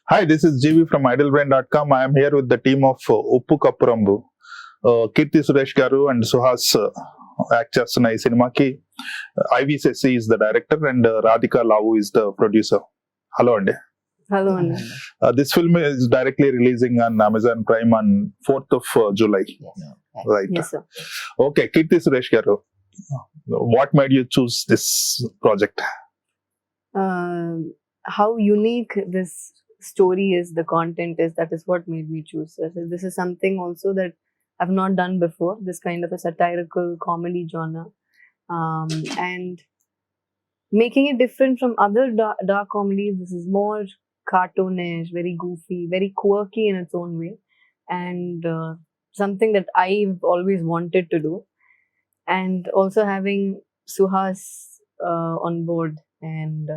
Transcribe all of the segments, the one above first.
Hi, this is Jeevi from idlebrain.com. I am here with the team of Uppu Kappurambu. Keerthy Suresh garu and Suhas act చేస్తున్న ఈ సినిమాకి I.V.Sasi is the director and Radhika Lavu is the producer. Hello అండి. Hello Anna. This film is directly releasing on Amazon Prime on 4th of July. Yes. Right. Yes, sir. Okay, Keerthy Suresh garu, what made you choose this project? How unique this story is, the content is, that is what made me choose this. This is something also that I've not done before, this kind of a satirical comedy genre. And making it different from other dark comedies, this is more cartoonish, very goofy, very quirky in its own way, and something that I've always wanted to do. And also having Suhas on board and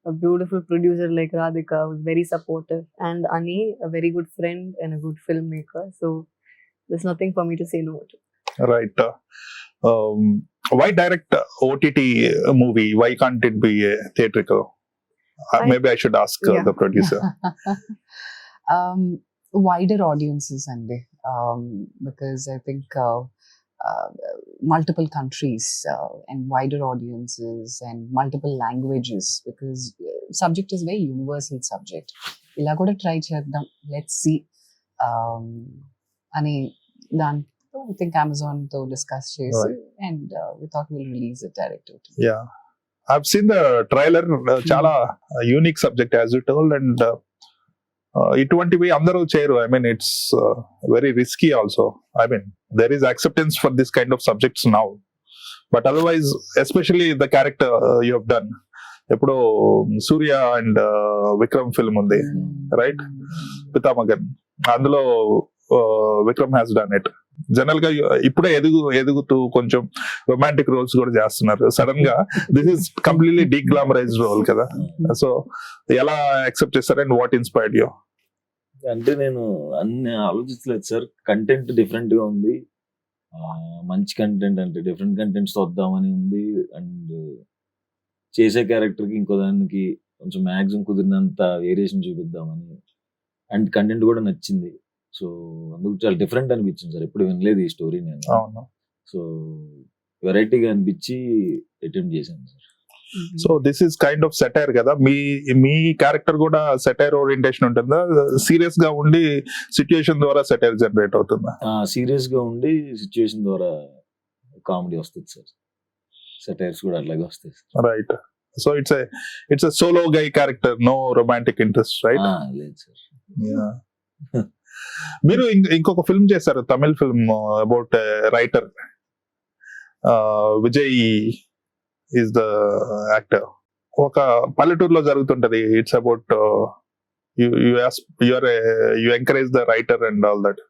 a beautiful producer like Radhika, who's very supportive, and Ani, a very good friend and a good filmmaker. So there's nothing for me to say no to. Right. Why direct OTT movie? Why can't it be theatrical? Maybe I should ask the producer. Wider audiences, Andy, because I think multiple countries and wider audiences and multiple languages, because subject is very universal subject. Ila kuda try cheddam, let's see. Ani done. I think Amazon to discuss chesi, Right. and we thought we'll release it direct. Yeah, I've seen the trailer. Chala unique subject as you told, and ఇటువంటివి అందరూ చేయరు. I mean, it's very risky also. I mean, there is acceptance for this kind of subjects now, but otherwise, especially the character you have done. ఎప్పుడో సూర్య and Vikram film ఉంది, right? పితామగన్, అందులో Vikram has done it. General గా ఇప్పుడే ఎదుగుతూ కొంచెం romantic roles కూడా చేస్తున్నారు. Sudden గా this is completely deglamorized role కదా. సో ఎలా యాక్సెప్ట్ చేస్తారు అండ్ వాట్ ఇన్స్పైర్డ్ యూ? అంటే నేను అన్ని ఆలోచించలేదు సార్. కంటెంట్ డిఫరెంట్ గా ఉంది, మంచి కంటెంట్, అంటే డిఫరెంట్ కంటెంట్స్ వద్దామని ఉంది. అండ్ చేసే క్యారెక్టర్ కి ఇంకో దానికి కొంచెం మ్యాక్సిమం కుదిరినంత వేరియేషన్ చూపిద్దామని, అండ్ కంటెంట్ కూడా నచ్చింది. సో అందుకు చాలా డిఫరెంట్ అనిపించింది సార్. ఎప్పుడు వినలేదు ఈ స్టోరీ నేను. అవును. సో వెరైటీగా అనిపించి అటెంప్ట్ చేశాను sir. So this is kind of satire కదా. మీ క్యారెక్టర్ కూడా సెటైర్ ఓరియంటేషన్ ఉంటుందా? సీరియస్ గా ఉండి సిచ్యుయేషన్ ద్వారా సెటైర్ జనరేట్ అవుతుందా? సీరియస్ గా ఉండి సిచ్యుయేషన్ ద్వారా కామెడీ వస్తుంది సార్. సెటైర్స్ కూడా అట్లాగే వస్తాయి sir. Right. So it's a solo guy character, no romantic interest, right? లేదు సార్. మీరు ఇంకొక ఫిల్మ్ చేశారు, Tamil film about writer. Vijay is the actor. ఒక పల్లెటూరులో జరుగుతుంటది. It's about you encourage the writer and all that.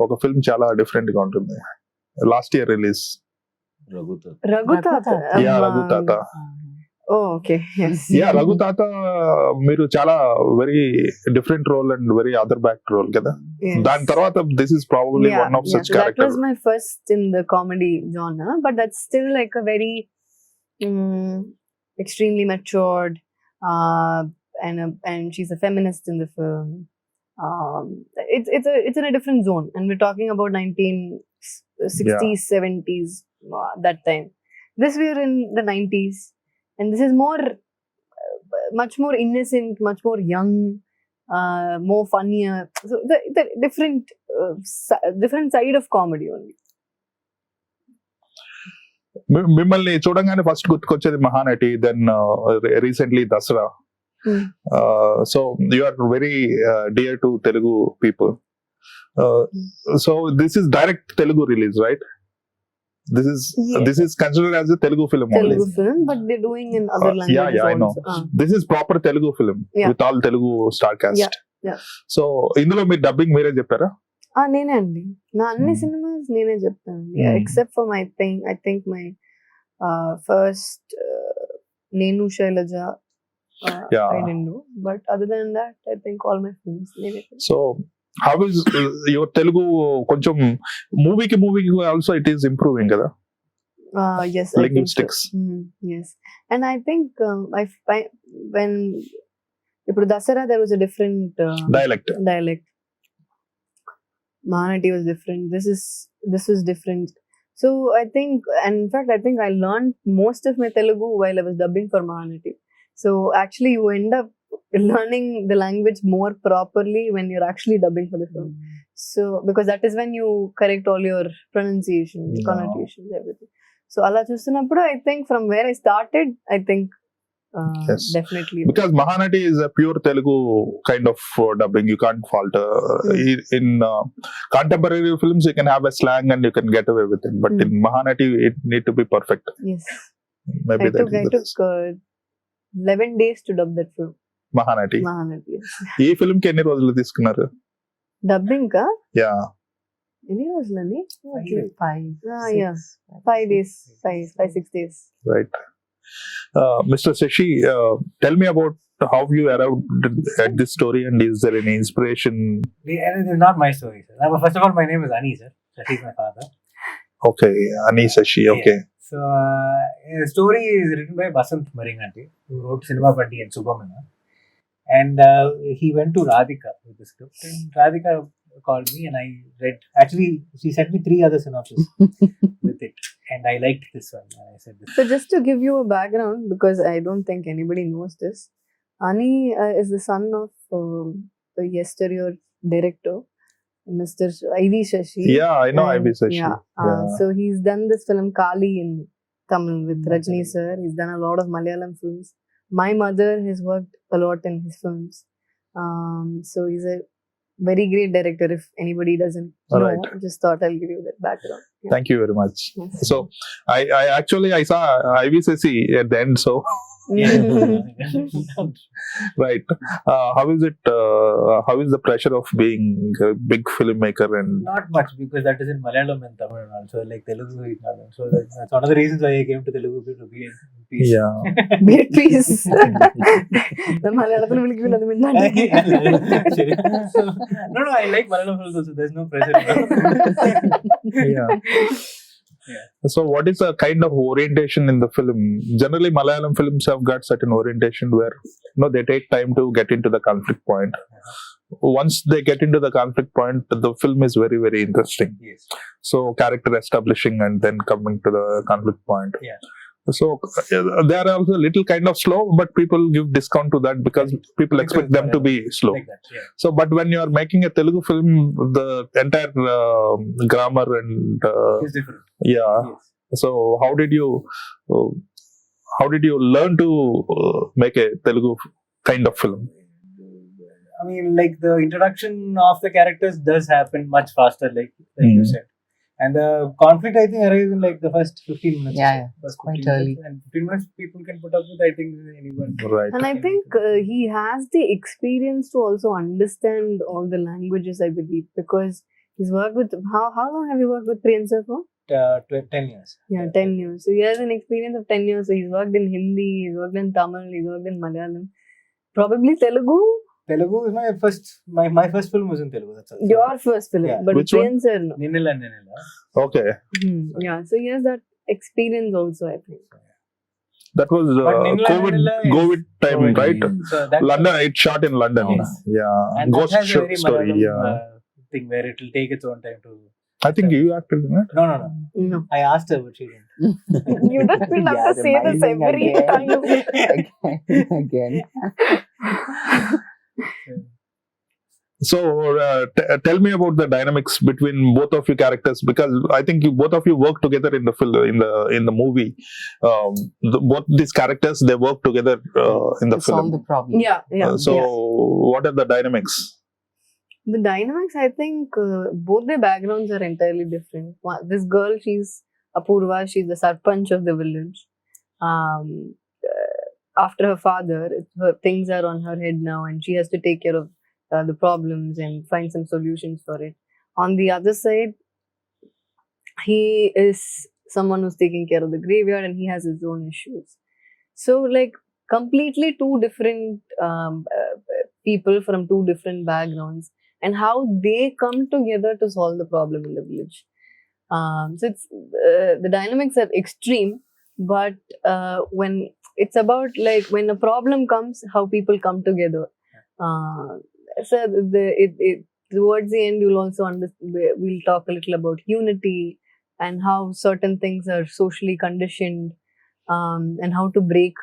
ఒక ఫిల్మ్ చాలా డిఫరెంట్ గా ఉంటుంది. Last year release. Raghutata. Raghuthatha. Oh, okay. Yes. Raghuthatha మీరు చాలా very different role and very other back role కదా. Yes. దాని తర్వాత this is probably one of such So that character. was my first in the comedy genre, but that's still like a very extremely matured, and she's a feminist in the film. It's in a different zone, and we're talking about 1960s, 70s, that time. This we are in the 90s, and this is more, much more innocent, much more young, more funnier. So the different side of comedy only. మిమ్మల్ని చూడంగానే first గుర్తుకొచ్చేది Mahanati, then recently Dasara. So you are very dear to Telugu people. So this is direct Telugu release, right? This is considered as a Telugu film only. Telugu film, but they're doing in other languages Yeah, I know. also. This is proper Telugu film with all Telugu star cast. Yeah. So ఇందులో మీరు dubbing మీరే చెప్పారా? నేనే అండి. నా అన్ని cinemas నేనే చెప్తాను, except for my I think my first నేను Shailaja I didn't know, but other than that I think all my films నేనే. So how is your Telugu కొంచెం మూవీకి ఆల్సో ఇట్ ఈస్ ఇంప్రూవింగ్ కదా? Yes, linguistics. Yes, and I think when ఇప్పుడు Dasara there was a different Dialect. Mahanati was different. This was different. So I think, and in fact, I think I learned most of my Telugu while I was dubbing for Mahanati. So actually, you end up learning the language more properly when you're actually dubbing for the film. So because that is when you correct all your pronunciation, Yeah. connotations, everything. So ala chustunappudu, I think from where I started, I think Yes. definitely Because Mahanati is a pure Telugu kind of dubbing. You can't falter. In contemporary films, you can have a slang and you can get away with it. But in Mahanati, it need to be perfect. yes. Maybe I that took is the reason. 11 days to dub that film. Mahanati. Mahanati. Yes. ఈ film కి ఎన్ని రోజులు తీసుకున్నారు? Dubbing ka? Yeah ఎన్ని రోజులని? 5 Yeah. 5 days. 5-6 days. right. Mr. Shashi, tell me about how you arrived at this story, and is there any inspiration? And it is not my story, sir. Now, first of all, my name is Ani, sir. That is my father. Okay, Ani Shashi. Okay. So, the story is written by Basant Maringanti, who wrote Cinema Patti and Subhamana. And he went to Radhika with the script, and Radhika called me, and I read. Actually, she sent me 3 other synopses with it, and I liked this one. And I said, this. So just to give you a background, because I don't think anybody knows this, Ani is the son of the yesteryear director, Mr. I.V.Sasi. Yeah, I know I.V.Sasi. Yeah. So he's done this film Kali in Tamil with Rajni sir. He's done a lot of Malayalam films. My mother has worked a lot in his films. So he's a very great director. If anybody doesn't know, Right. just thought I'll give you that background. Yeah. Thank you very much. Yes. So I actually I saw I.V.Sasi at the end. So right, how is it? How is the pressure of being a big filmmaker? And Not much, because that is in Malayalam and Tamil also, like Telugu is not. So that's one of the reasons why I came to Telugu, to be in peace. yeah, Be at peace. The Malayalam will give you another minute. No, I like Malayalam films also. There's no pressure. yeah. So what is the kind of orientation in the film? Generally, Malayalam films have got certain orientation where they take time to get into the conflict point. Once they get into the conflict point, the film is very, very interesting. Yes. So character establishing and then coming to the conflict point. Yeah. So they are also a little kind of slow, but people give discount to that because people expect them to be slow. Like that, yeah. So, but when you are making a Telugu film, the entire grammar and It's different. yeah. Yes. So how did you learn to make a Telugu kind of film? I mean, like the introduction of the characters does happen much faster, like you said. And the conflict, I think, arrives in like the first 15 minutes. Yeah, First quite 15 early. minutes. And 15 minutes people can put up with, I think, anyone. Right. And I think he has the experience to also understand all the languages, I believe, because he's worked with, how long have you worked with Priyansa for? 10 years. Yeah, 10 years. So he has an experience of 10 years. So he's worked in Hindi, he's worked in Tamil, he's worked in Malayalam. Probably Telugu. Telugu is my first film was in Telugu. That's all. Your first film. Yeah. But Which one? Priyansa, no. Ninilla. Okay. Yeah, so he has that experience also, I think. That was But Ninla COVID time, COVID, right? So that London, it shot in London. Yes. Yeah. and Ghost that has a very story. Malayalam Yeah. thing where it will take its own time to. I think you acted in it. No. No. I asked her, but she didn't. You don't feel have to say this every time. Again. So tell me about the dynamics between both of you characters, because I think both of you work together in the film, in the movie. Both these characters, they work together in the To solve film. the problem. Yeah. So yeah. what are the dynamics? The dynamics, I think, both their backgrounds are entirely different. This girl, she's Apurva, she's the sarpanch of the village. After her father, things are on her head now, and she has to take care of the problems and find some solutions for it. On the other side, he is someone who's taking care of the graveyard, and he has his own issues. So, like, completely two different people from two different backgrounds, and how they come together to solve the problem in the village. So it's the dynamics are extreme, but when it's about, like, when a problem comes, how people come together So towards the end, you'll also we'll talk a little about unity and how certain things are socially conditioned, and how to break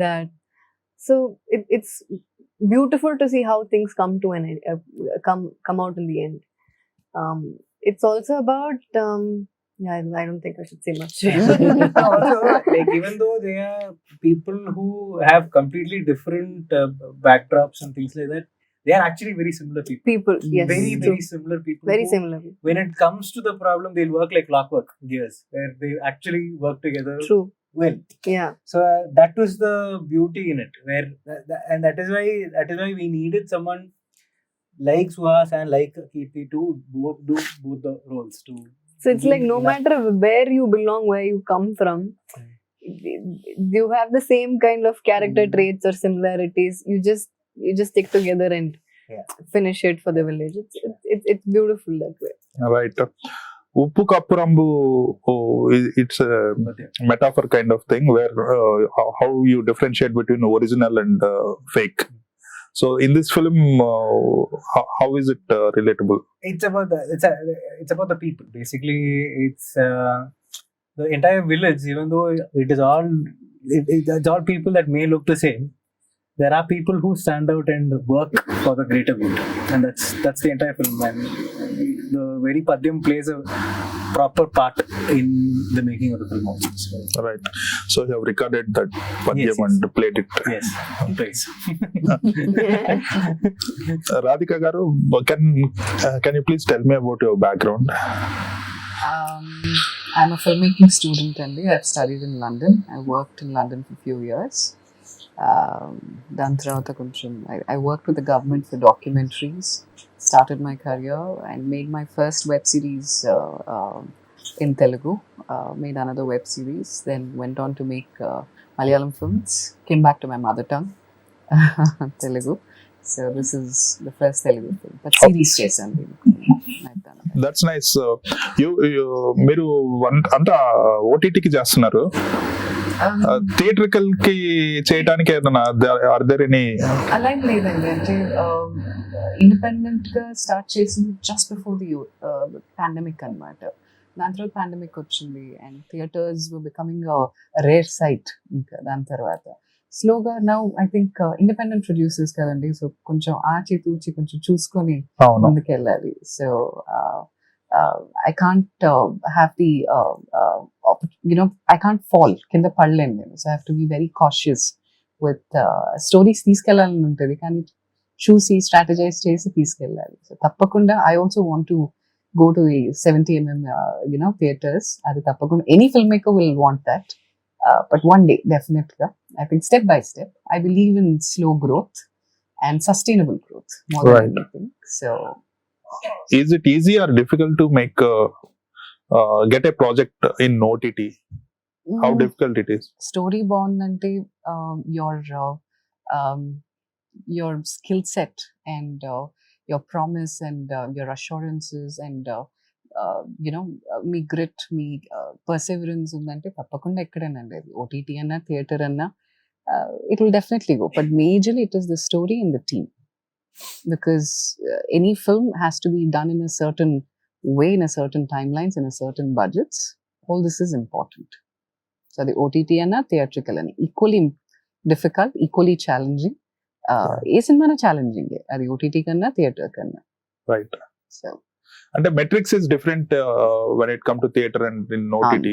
that. So it's beautiful to see how things come to an end, come out in the end. It's also about yeah, I don't think I should say much. Also, like, even though they are people who have completely different backdrops and things like that, they are actually very similar people. People, yes, Very, true. very similar people. Very who, similar. When it comes to the problem, they'll work like clockwork gears, where they actually work together True. well. Yeah. So that was the beauty in it, where and that is why we needed someone like Suhas and like Keerthy to do both the roles. So it's like no matter where you belong, where you come from, you have the same kind of character traits or similarities. You just stick together and finish it for the village. It's beautiful that way. Right. Uppu Kappurambu, it's a metaphor kind of thing where how you differentiate between original and fake. So in this film, how is it relatable? It's about the people. Basically, it's the entire village. Even though it's all people that may look the same, there are people who stand out and work for the greater good, and that's the entire film. And the very Padyam plays a proper part in the making of the film also. So, Right. So you have recorded that Padyam Yes. and played it. yes, praise. Radhika garu, can you please tell me about your background? I'm a filmmaking student and I've studied in London. I worked in London for a few years. దాని తర్వాత కొంచెం I worked with the government for documentaries, started my career and made my first web series in Telugu, made another web series, then went on to make Malayalam films, came back to my mother tongue, Telugu. So this is the first Telugu film, but series చేశాను. That's nice. మీరు అంతా ఓటీటీకి చేస్తున్నారు, theatrical కి చేయడానికి ఏదైనా are there any? అలా ఏం లేదండి, అంటే ఇండిపెండెంట్ గా స్టార్ట్ చేసింది జస్ట్ బిఫోర్ ది పాండమిక్ అన్నమాట. దాని తర్వాత పాండమిక్ వచ్చింది and theaters were becoming rare sight. ఇంకా దాని తర్వాత స్లోగా now I think independent producers కదండి, సో కొంచెం ఆచి తూచి కొంచెం చూసుకొని ముందుకెళ్ళాలి. So I can't have the I can't fall కింద పడలేను నేను. So I have to be very cautious with stories తీసుకెళ్ళాలని ఉంటుంది, కానీ చూసి స్ట్రాటజైజ్ చేసి తీసుకెళ్ళాలి. సో తప్పకుండా I also want to go to the 70mm theaters. అది తప్పకుండా any filmmaker will want that, but one day definitely. I think step by step. I believe in slow growth and sustainable growth more than anything. So is it easy or difficult to make get a project in OTT? How difficult it is? Story బాగుందంటే your skill set and your promise and your assurances and me grit, me perseverance ఉందంటే తప్పకుండా ఎక్కడేనండి, అది OTT అన్నా theatre అన్నా it will definitely go. But majorly it is the story and the team, because any film has to be done in a certain way, in a certain timelines, in a certain budgets. All this is important. So the OTT and theatrical and equally difficult, equally challenging. A cinema challenging అది OTT కన్నా theater కన్నా. Right. So and the metrics is different when it come to theater and in OTT.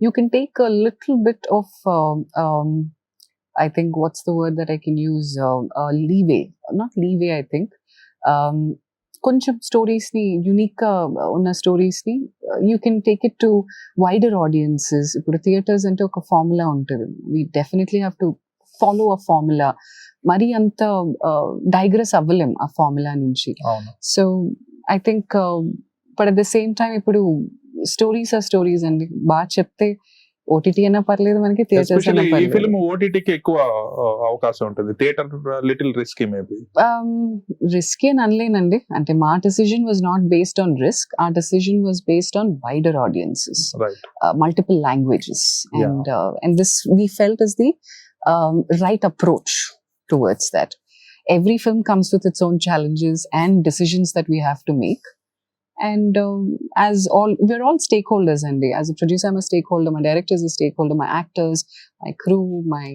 You can take a little bit of I think what's the word that I can use, leeway, not leeway, I think కొంచెం stories ని unique గా ఉన్న stories ని you can take it to wider audiences. ఇప్పుడు theatres అంటే ఒక formula ఉంటుంది, we definitely have to follow a formula. మరి అంత డైగ్రెస్ అవ్వలేం ఆ ఫార్ములా నుంచి. So I think but at the same time ఇప్పుడు స్టోరీస్ ఆర్ స్టోరీస్ అండి, బాగా చెప్తే ఓటీటీ అయినా పర్లేదు మనకి, థియేటర్స్ అయినా పర్లేదు. ఈ ఫిల్మ్ ఓటీటీకి ఎక్కువ అవకాశం ఉంటుంది, theatre little risky maybe. Risky అని అనలేనండి, అంటే మా decision was not based on risk, ఆ decision was based on wider audiences, multiple languages, and this we felt is the right approach towards that. every film comes with its own challenges and decisions that we have to make. And we're all stakeholders, and as a producer, I'm a stakeholder, my director is a stakeholder, my actors, my crew, my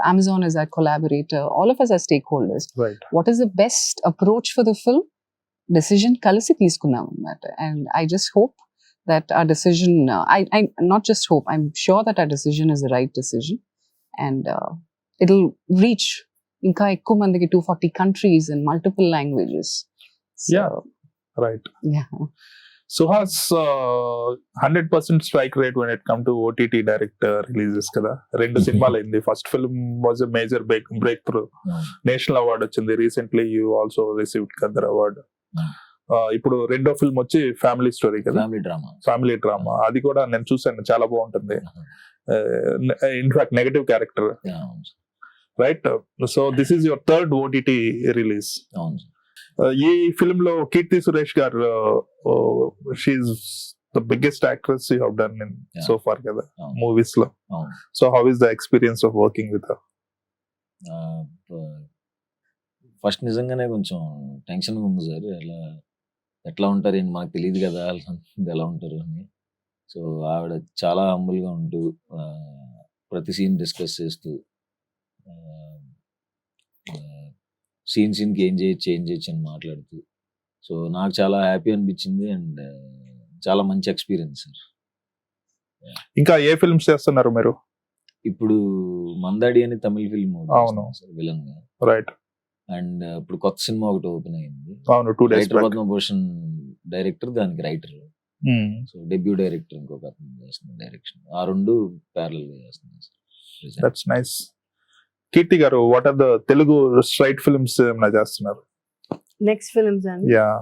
Amazon is our collaborator, all of us are stakeholders. Right. What is the best approach for the film? Decision kalisi తీసుకున్నాం అన్నమాట. And I just hope that our decision, I not just hope, I'm sure that our decision is the right decision, and it'll reach ఇంకా ఎక్కువ మందికి 240 countries in multiple languages. So, Yeah. Right. yeah. Suhas 100% strike rate when it come to OTT direct releases కదా. 2 సినిమాలు అయింది. First film was a major breakthrough. National award వచ్చింది. Recently you also received Gaddar award. ఇప్పుడు రెండో film వచ్చి family story కదా, family drama. అది కూడా నేను చూసాను, చాలా బాగుంటుంది. In fact negative character, right? So this is your third OTT release. ఈ ఫిల్మ్ లో Keerthy Suresh garu, she's the biggest actress you have done in so far కదా మూవీస్ లో. So how is the experience of working with her? First నిజంగానే కొంచెం tension ఉంది sir. ఎట్లా ఉంటారు ఏంటి మనకు తెలియదు కదా ఎలా ఉంటారు అని. సో ఆవిడ చాలా హంబుల్గా ఉంటూ ప్రతి సీన్ డిస్కస్ చేస్తూ సీన్కి ఏం చేయొచ్చు అని మాట్లాడుతూ, సో నాకు చాలా హ్యాపీ అనిపించింది. అండ్ చాలా మంచి ఎక్స్పీరియన్స్ సార్. ఇంకా ఏ ఫిల్మ్స్ చేస్తున్నారు మీరు? ఇప్పుడు మందాడి అని తమిళ ఫిల్మ్ సార్, విలన్ గా. రైట్. అండ్ ఇప్పుడు కొత్త సినిమా ఒకటి ఓపెన్ అయింది. అవును, 2 days back. పద్మభూషణ్ డైరెక్టర్, దానికి రైటర్. సో డెబ్యూ డైరెక్టర్ ఇంకొక అతను చేస్తున్న డైరెక్షన్. ఆ 2 ప్యారలల్ గా చేస్తున్నాను sir. That's nice. Keerthy garu, what are the Telugu straight films ఏమైనా చేస్తున్నారు? Next films and Yeah.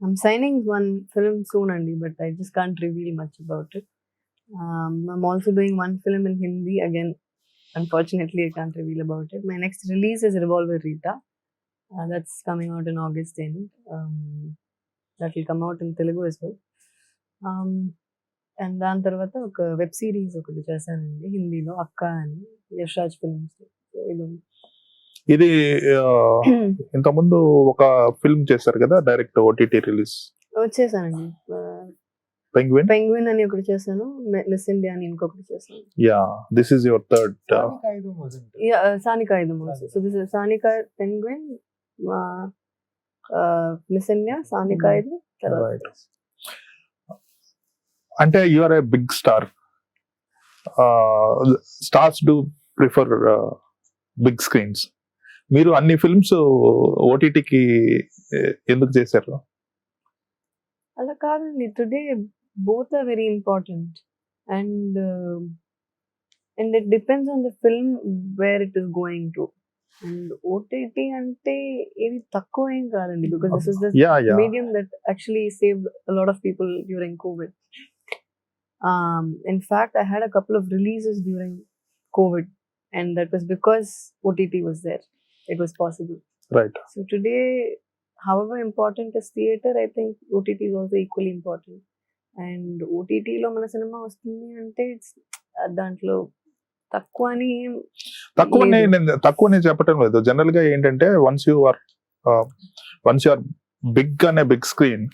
I'm signing one film soon అండి, but I just can't reveal much about it. I'm also doing one film in Hindi again. Unfortunately, I can't reveal about it. My next release is Revolver Rita. That's coming out in August end. That will come out in Telugu as well. And దాని తర్వాత ఒక web series ఒకటి చేశానండి హిందీలో, అక్క అని, Yashraj films. ఇది ఇంతకుముందు ఒక ఫిల్మ్ చేశారు కదా డైరెక్ట్ ఓటీటీ రిలీజ్. చేశానండి, పెంగ్విన్ అని ఒకటి చేశాను, మిస్ ఇండియా అని ఇంకొకటి చేశాను. Yeah, this is your third. Saanikaayidham. So this is Saani, Penguin, Miss India, Saanikaayidham. అంటే you are a big star. Stars do prefer big screens. మీరు అన్ని ఫిల్మ్స్ ఓటీటీకి ఎందుకు చేశారు? అలా కాదండి, today both are very important, and it depends on the film where it is going to. And OTT ante ఏవి తక్కువ ఏం కాదండి, because this is the medium that actually saved a lot of people during COVID. In fact, I had a couple of releases during COVID, and that was because OTT was there. It was possible. Right. So today, however important is theater, I think OTT is also equally important. And ఓటీటీలో మన cinema వస్తుంది అంటే దాంట్లో తక్కువనే చెప్పటం లేదు. General గా ఏంటంటే వన్స్ యు ఆర్ బిగ్ అనే big screen,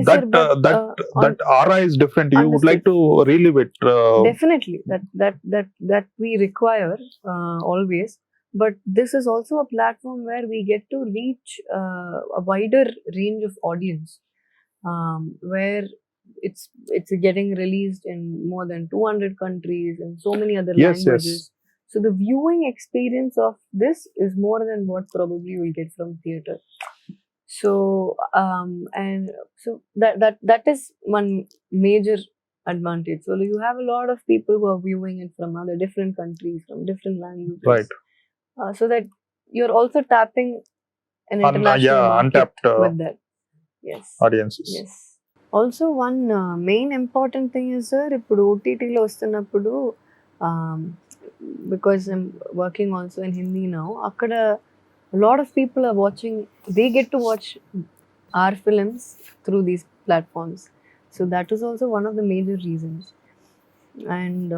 that aura is different. You would like to relive it. Definitely, that we require always. But this is also a platform where we get to reach a wider range of audience, where it's getting released in more than 200 countries and so many other languages. Yes. So the viewing experience of this is more than what probably you will get from theater. So and so that is one major advantage. So you have a lot of people who are viewing it from other different countries, from different languages. Right. So that you're also tapping an international market untapped with that. Yes. Audiences. Yes. Also one main important thing is, sir, ఇప్పుడు ఓటీటీలో వస్తున్నప్పుడు, because I'm working also in Hindi now, అక్కడ a lot of people are watching, they get to watch our films through these platforms. So that is also one of the major reasons. And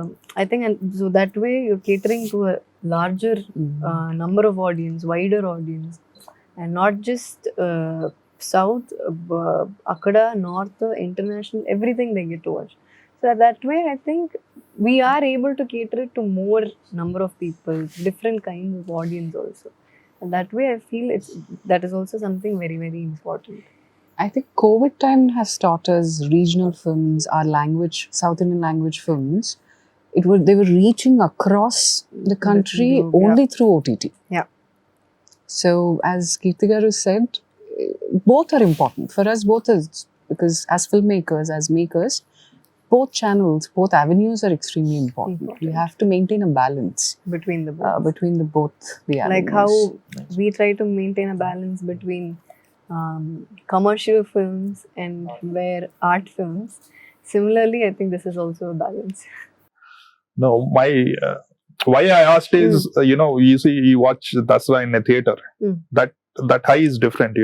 I think, and so that way you're catering to a larger number of audience, wider audience, and not just South, Akada, North, international, everything they get to watch. So that way, I think we are able to cater it to more number of people, different kinds of audience also. And that way, I feel that is also something very, very important. I think COVID time has taught us regional films, our language, South Indian language films. They were reaching across the country globe, only through OTT. Yeah. So as Keerthy garu said, both are important for us. Both is because as filmmakers, as makers, both channels, both avenues are extremely important. We have to maintain a balance between the both. Between both the avenues. Like how we try to maintain a balance between commercial films and where art films. Similarly, I think this is also a balance. No, my why I asked is you see, you watch Dasra in a theater. That high is different.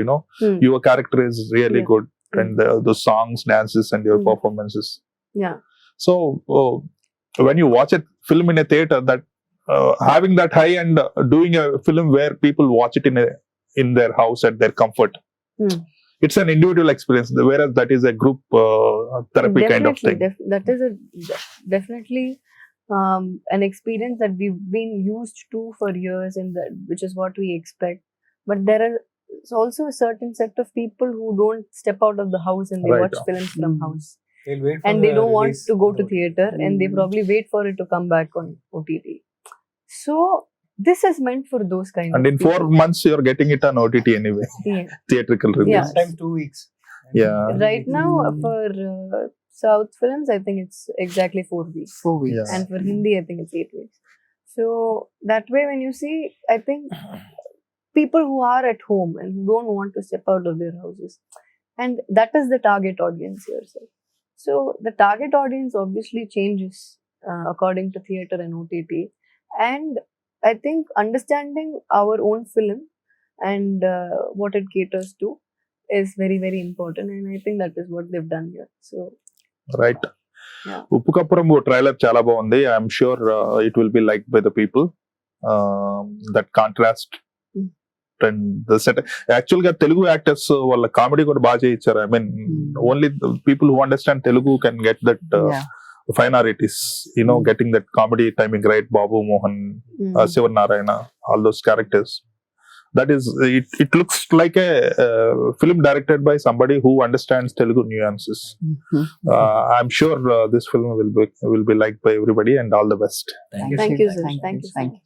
Your character is really good, and the songs, dances, and your performances. Yeah. So when you watch a film in a theater, that having that high and doing a film where people watch it in their house at their comfort, it's an individual experience. Whereas that is a group therapy kind of thing. That is definitely an experience that we've been used to for years, and which is what we expect. But there is also a certain set of people who don't step out of the house and they watch films from house. They'll wait for and they don't want to go to OTT. theater, and they probably wait for it to come back on OTT. So this is meant for those kind and of in people. 4 months you're getting it on OTT anyway. Yeah. Theatrical release. Yeah. Sometimes 2 weeks. Yeah. Right now for South films, I think it's exactly 4 weeks. 4 weeks. Yeah. And for Hindi, I think it's 8 weeks. So that way, when you see, I think people who are at home and who don't want to step out of their houses, and that is the target audience here. So the target audience obviously changes according to theater and OTT. And I think understanding our own film and what it caters to is very, very important. And I think that is what they've done here. So Right. Yeah. Uppu Kappurambu trailer chala bagundi. I'm sure it will be liked by the people. That contrast and the set. Actually, Telugu actors వాళ్ళ comedy కూడా బాగా చేయించారు. I mean, only the people who understand Telugu can get that fine artists, getting that comedy timing right. Babu Mohan, Sivan Narayana, all those characters. That is, it looks like a film directed by somebody who understands Telugu nuances. I'm sure this film will be liked by everybody, and all the best. Thank you, sir. Thank you.